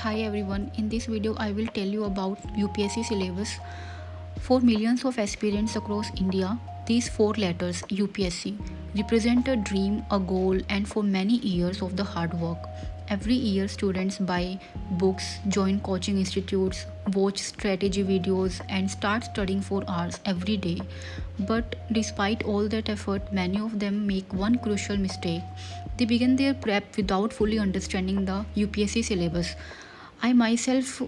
Hi everyone, in this video I will tell you about UPSC syllabus. For millions of aspirants across India, these four letters UPSC represent a dream, a goal, and for many years of the hard work. Every year, students buy books, join coaching institutes, watch strategy videos, and start studying for hours every day. But despite all that effort, many of them make one crucial mistake. They begin their prep without fully understanding the UPSC syllabus. I myself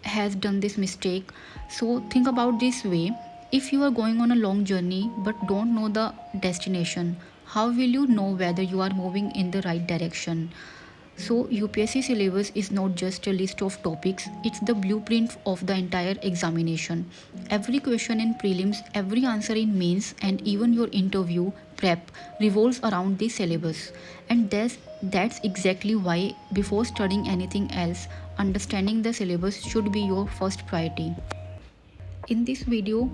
has done this mistake. So think about this way. If you are going on a long journey but don't know the destination, how will you know whether you are moving in the right direction? So UPSC syllabus is not just a list of topics, it's the blueprint of the entire examination. Every question in prelims, every answer in mains, and even your interview prep revolves around the syllabus. And that's exactly why before studying anything else, understanding the syllabus should be your first priority. In this video,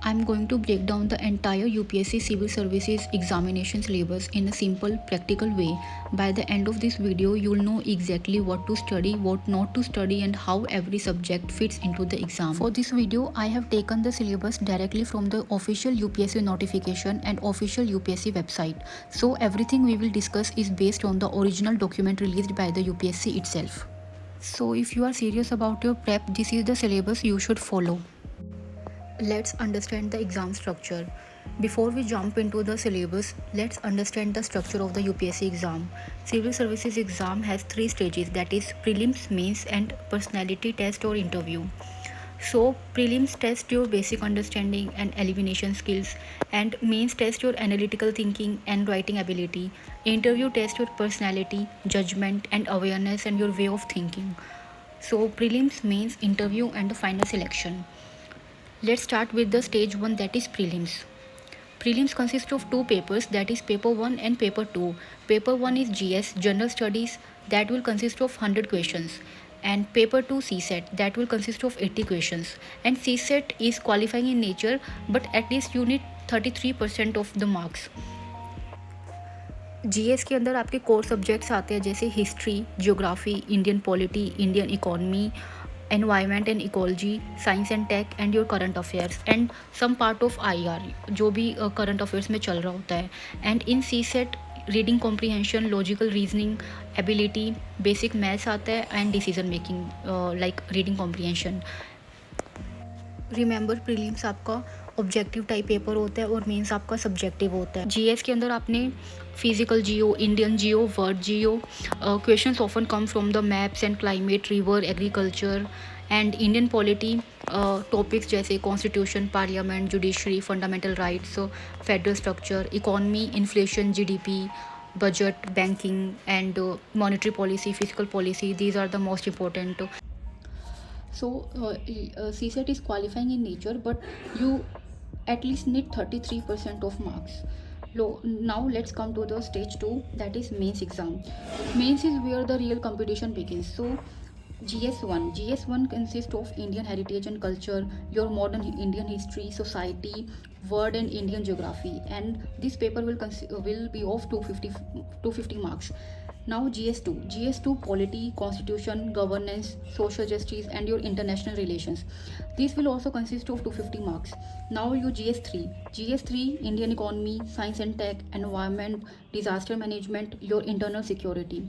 I'm going to break down the entire UPSC Civil Services examination syllabus in a simple, practical way. By the end of this video, you'll know exactly what to study, what not to study, and how every subject fits into the exam. For this video, I have taken the syllabus directly from the official UPSC notification and official UPSC website. So everything we will discuss is based on the original document released by the UPSC itself. So if you are serious about your prep, this is the syllabus you should follow. Let's understand the exam structure. Before we jump into the syllabus, let's understand the structure of the UPSC exam. Civil Services exam has three stages, that is prelims, mains and personality test or interview. So prelims test your basic understanding and elimination skills, and mains test your analytical thinking and writing ability. Interview test your personality, judgment and awareness and your way of thinking. So prelims, mains, interview and the final selection. Let's start with the stage 1, that is prelims. Prelims consist of two papers, that is paper 1 and paper 2. Paper 1 is GS, General Studies, that will consist of 100 questions. And paper 2 CSET, that will consist of 80 questions. And CSET is qualifying in nature, but at least you need 33% of the marks. GS के अंदर आपके core subjects आते हैं जैसे history, geography, Indian polity, Indian economy, environment and ecology, science and tech and your current affairs and some part of IR जो भी current affairs में चल रहा होता है. And in CSAT reading comprehension, logical reasoning ability, basic maths आता है and decision making like reading comprehension. Remember prelims आपका ऑब्जेक्टिव टाइप पेपर होता है और मेंस आपका सब्जेक्टिव होता है. जीएस के अंदर आपने physical geo, Indian geo, world geo, questions often come from the maps and climate, river, agriculture and Indian polity topics जैसे constitution, parliament, judiciary, fundamental rights, federal structure, economy, inflation, GDP, budget, banking and monetary policy, fiscal policy, these are the most important. So CSET is qualifying in nature, but you at least need 33% of marks. Now let's come to the stage 2, that is mains exam. Mains is where the real competition begins. So GS1 consists of Indian heritage and culture, your modern Indian history, society, world and Indian geography, and this paper will be of 250 marks. Now GS2 polity, constitution, governance, social justice and your international relations. These will also consist of 250 marks. Now your GS3 Indian economy, science and tech, environment, disaster management, your internal security.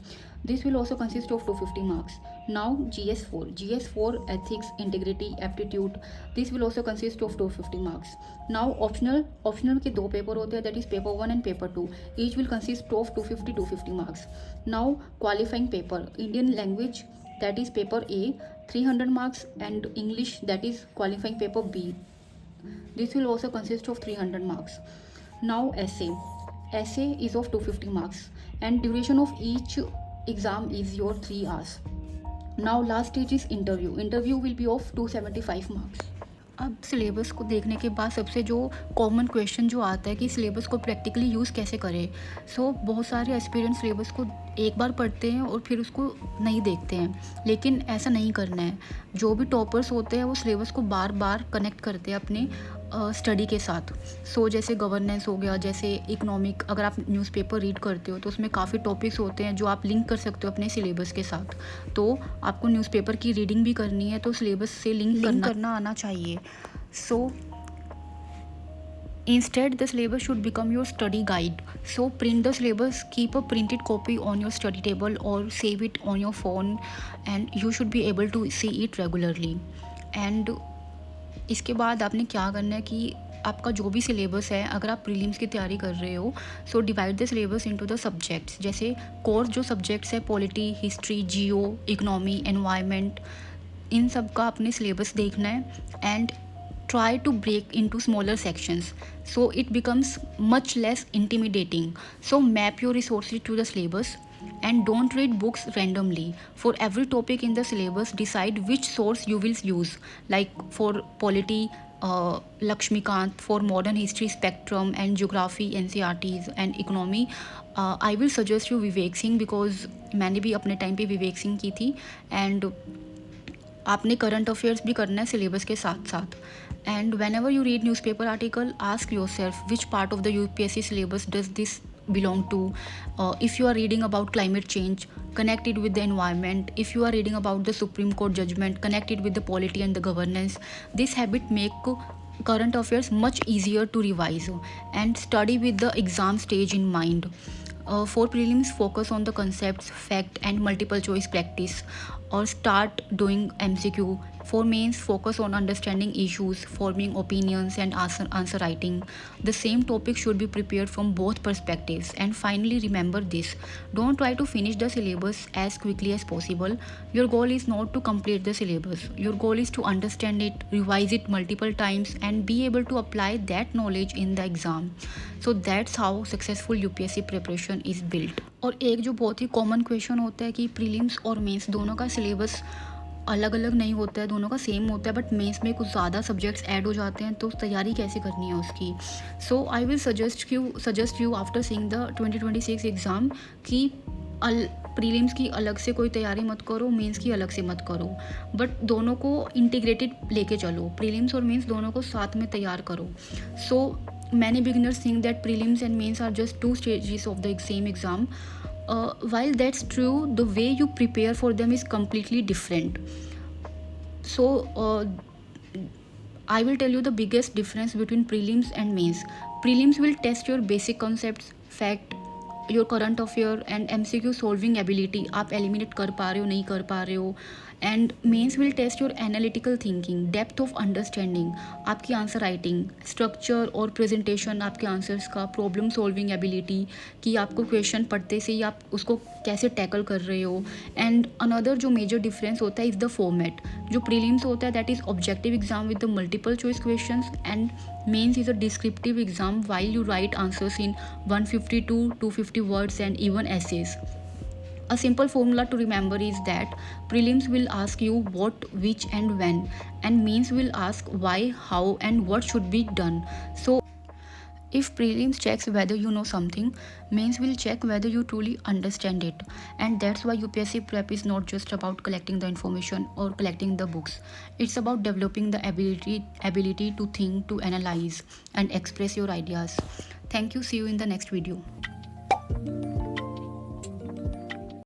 This will also consist of 250 marks. Now GS4 ethics, integrity, aptitude. This will also consist of 250 marks. Now optional के दो paper होते हैं, that is paper 1 and paper 2. Each will consist of 250 marks. Now qualifying paper, Indian language, that is paper A, 300 marks, and English, that is qualifying paper B. This will also consist of 300 marks. Now essay is of 250 marks, and duration of each exam is your 3 hours. Now last stage is interview will be of 275 marks. अब syllabus को देखने के बाद सबसे जो common question जो आता है कि सिलेबस को प्रैक्टिकली यूज़ कैसे करें. बहुत सारे एस्पिरेंट सिलेबस को एक बार पढ़ते हैं और फिर उसको नहीं देखते हैं, लेकिन ऐसा नहीं करना है. जो भी टॉपर्स होते हैं वो सिलेबस को बार बार कनेक्ट करते हैं अपने स्टडी के साथ। जैसे गवर्नेंस हो गया, जैसे इकोनॉमिक, अगर आप न्यूज़पेपर रीड करते हो तो उसमें काफ़ी टॉपिक्स होते हैं जो आप लिंक कर सकते हो अपने सिलेबस के साथ। तो आपको न्यूज़पेपर की रीडिंग भी करनी है तो सिलेबस से लिंक करना आना चाहिए। Instead, the syllabus should become your study guide. So print the syllabus, keep a printed copy on your study table or save it on your phone, and you should be able to see it regularly. And इसके बाद आपने क्या करना है कि आपका जो भी सिलेबस है, अगर आप प्रीलिम्स की तैयारी कर रहे हो, so divide the syllabus into the subjects. जैसे कोर जो सब्जेक्ट्स है, पॉलिटी, हिस्ट्री, जियो, इकोनॉमी, एनवायरनमेंट, इन सब का अपने सिलेबस देखना है and try to break into smaller sections so it becomes much less intimidating. So map your resources to the syllabus and don't read books randomly. For every topic in the syllabus, decide which source you will use. Like for polity, Lakshmikant; for modern history, Spectrum; and geography, NCRTs; and economy, I will suggest you Vivek Singh, because मैंने भी अपने time पे विवेक सिंह की थी। And आपने current affairs भी करना है सिलेबस के साथ साथ। And when ever you read newspaper article, ask your self which part of the UPSC syllabus does this belong to. If you are reading about climate change, connect it with the environment. If you are reading about the Supreme Court judgment, connect it with the polity and the governance. This habit make current affairs much easier to revise and study with the exam stage in mind. For prelims, focus on the concepts, fact and multiple choice practice, or start doing MCQ. For mains, focus on understanding issues, forming opinions and answer writing. The same topic should be prepared from both perspectives. And finally, remember this: don't try to finish the syllabus as quickly as possible. Your goal is not to complete the syllabus. Your goal is to understand it, revise it multiple times and be able to apply that knowledge in the exam. So that's how successful UPSC preparation is built. और एक जो बहुत ही common question होता है कि prelims और mains दोनों का सिलेबस अलग अलग नहीं होता है, दोनों का सेम होता है, बट मेंस में कुछ ज़्यादा सब्जेक्ट्स ऐड हो जाते हैं, तो तैयारी कैसे करनी है उसकी। So I will suggest you after seeing the 2026 exam कि प्रीलिम्स की अलग से कोई तैयारी मत करो, मेंस की अलग से मत करो, बट दोनों को इंटीग्रेटेड लेके चलो। प्रीलिम्स और मेंस दोनों को साथ में तैयार करो। सो many beginners think that prelims and mains are just two stages of the same exam. While that's true, the way you prepare for them is completely different. So I will tell you the biggest difference between prelims and mains. Prelims will test your basic concepts, fact, your current affair and MCQ solving ability. आप eliminate कर पा रहे हो, नहीं कर पा रहे हो। And mains will test your analytical thinking, depth of understanding, आपकी आंसर राइटिंग, स्ट्रक्चर और प्रेजेंटेशन आपके आंसर्स का, प्रॉब्लम सॉल्विंग एबिलिटी कि आपको क्वेश्चन पढ़ते से ही आप उसको कैसे टैकल कर रहे हो। एंड अनदर जो मेजर डिफरेंस होता है इज़ द फॉर्मेट। जो प्रीलिम्स होता है that is objective exam with the multiple choice questions and mains is a descriptive exam while you write answers in 150 to 250 words and even essays. A simple formula to remember is that prelims will ask you what, which and when, and mains will ask why, how and what should be done. So if prelims checks whether you know something, mains will check whether you truly understand it. And that's why UPSC prep is not just about collecting the information or collecting the books. It's about developing the ability to think, to analyze and express your ideas. Thank you. See you in the next video.